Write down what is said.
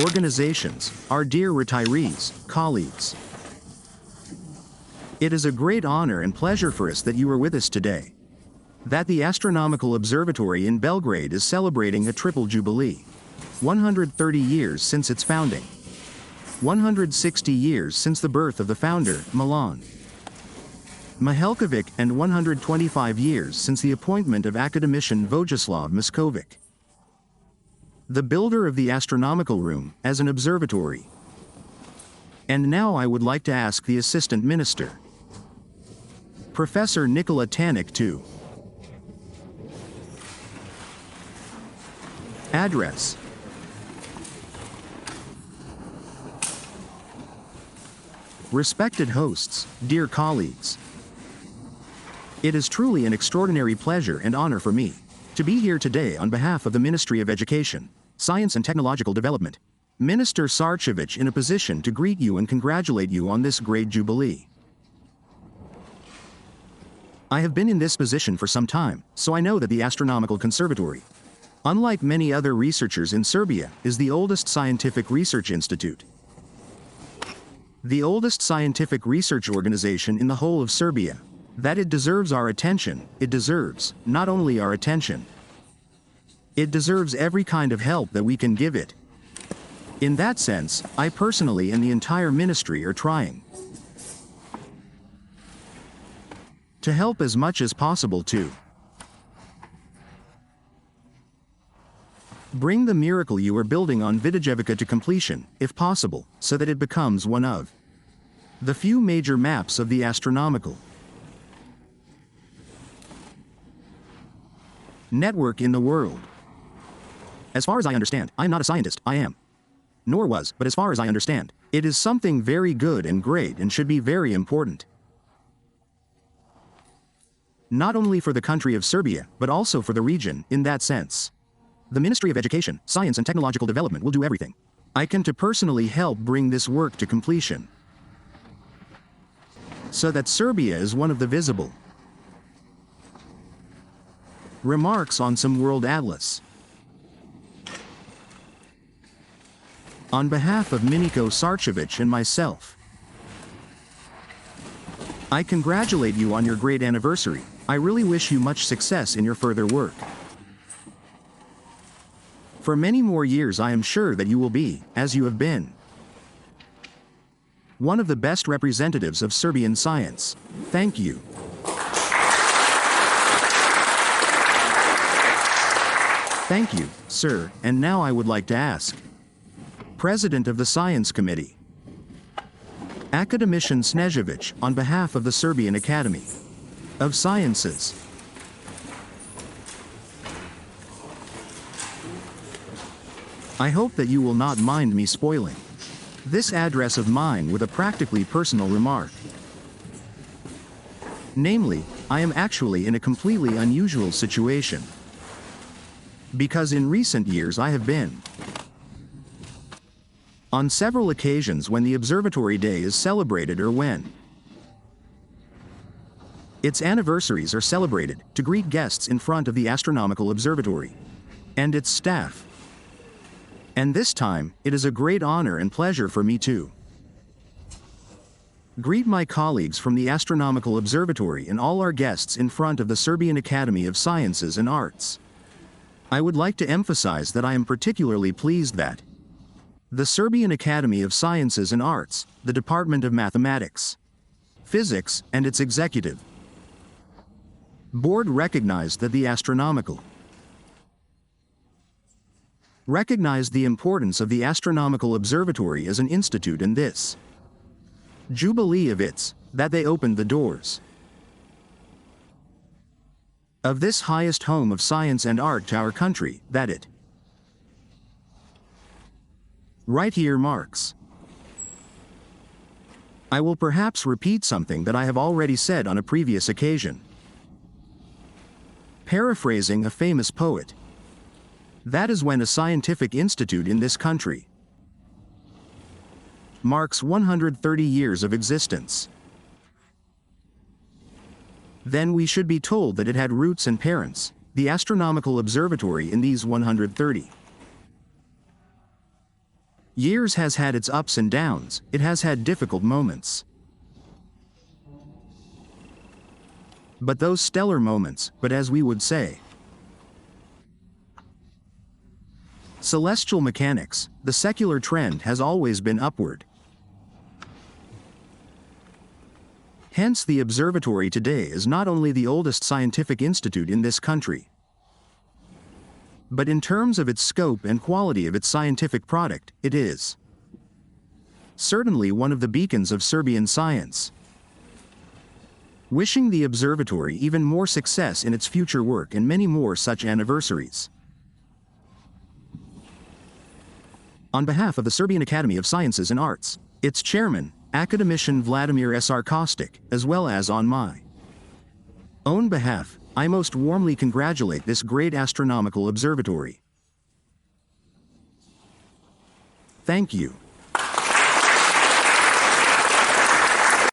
organizations, our dear retirees, colleagues. It is a great honor and pleasure for us that you are with us today. That the Astronomical Observatory in Belgrade is celebrating a triple jubilee. 130 years since its founding. 160 years since the birth of the founder, Milan Mihalkovic, and 125 years since the appointment of academician Vojislav Miskovic, the builder of the astronomical room, as an observatory. And now I would like to ask the Assistant Minister, Professor Nikola Tanik, to address. Respected hosts, dear colleagues. It is truly an extraordinary pleasure and honor for me to be here today on behalf of the Ministry of Education, Science and Technological Development, Minister Sarcevic, in a position to greet you and congratulate you on this great jubilee. I have been in this position for some time, so I know that the Astronomical Conservatory, unlike many other researchers in Serbia, is the oldest scientific research institute. The oldest scientific research organization in the whole of Serbia. That it deserves our attention. It deserves not only our attention, it deserves every kind of help that we can give it. In that sense, I personally and the entire ministry are trying to help as much as possible to bring the miracle you are building on Vidijevica to completion, if possible, so that it becomes one of the few major maps of the astronomical network in the world. As far as I understand, I am not a scientist, I am. Nor was, but as far as I understand, it is something very good and great and should be very important. Not only for the country of Serbia, but also for the region, in that sense. The Ministry of Education, Science and Technological Development will do everything I can to personally help bring this work to completion, so that Serbia is one of the visible remarks on some world atlas. On behalf of Miniko Sarcevic and myself, I congratulate you on your great anniversary. I really wish you much success in your further work. For many more years I am sure that you will be, as you have been, one of the best representatives of Serbian science. Thank you. Thank you, sir, and now I would like to ask President of the Science Committee, Academician Snežević, on behalf of the Serbian Academy of Sciences. I hope that you will not mind me spoiling this address of mine with a practically personal remark. Namely, I am actually in a completely unusual situation, because in recent years I have been on several occasions when the Observatory Day is celebrated or when its anniversaries are celebrated, to greet guests in front of the Astronomical Observatory and its staff. And this time, it is a great honor and pleasure for me to greet my colleagues from the Astronomical Observatory and all our guests in front of the Serbian Academy of Sciences and Arts. I would like to emphasize that I am particularly pleased that the Serbian Academy of Sciences and Arts, the Department of Mathematics, Physics, and its executive board recognized that the astronomical recognized the importance of the Astronomical Observatory as an institute in this jubilee of its, that they opened the doors of this highest home of science and art to our country, that it right here marks. I will perhaps repeat something that I have already said on a previous occasion, paraphrasing a famous poet. That is when a scientific institute in this country marks 130 years of existence, then we should be told that it had roots and parents, the Astronomical Observatory, in these 130 Years has had its ups and downs, it has had difficult moments. But those stellar moments, but as we would say, celestial mechanics, the secular trend has always been upward. Hence the observatory today is not only the oldest scientific institute in this country, but in terms of its scope and quality of its scientific product, it is certainly one of the beacons of Serbian science. Wishing the observatory even more success in its future work and many more such anniversaries. On behalf of the Serbian Academy of Sciences and Arts, its chairman, academician Vladimir S.R. Kostic, as well as on my own behalf, I most warmly congratulate this great astronomical observatory. Thank you.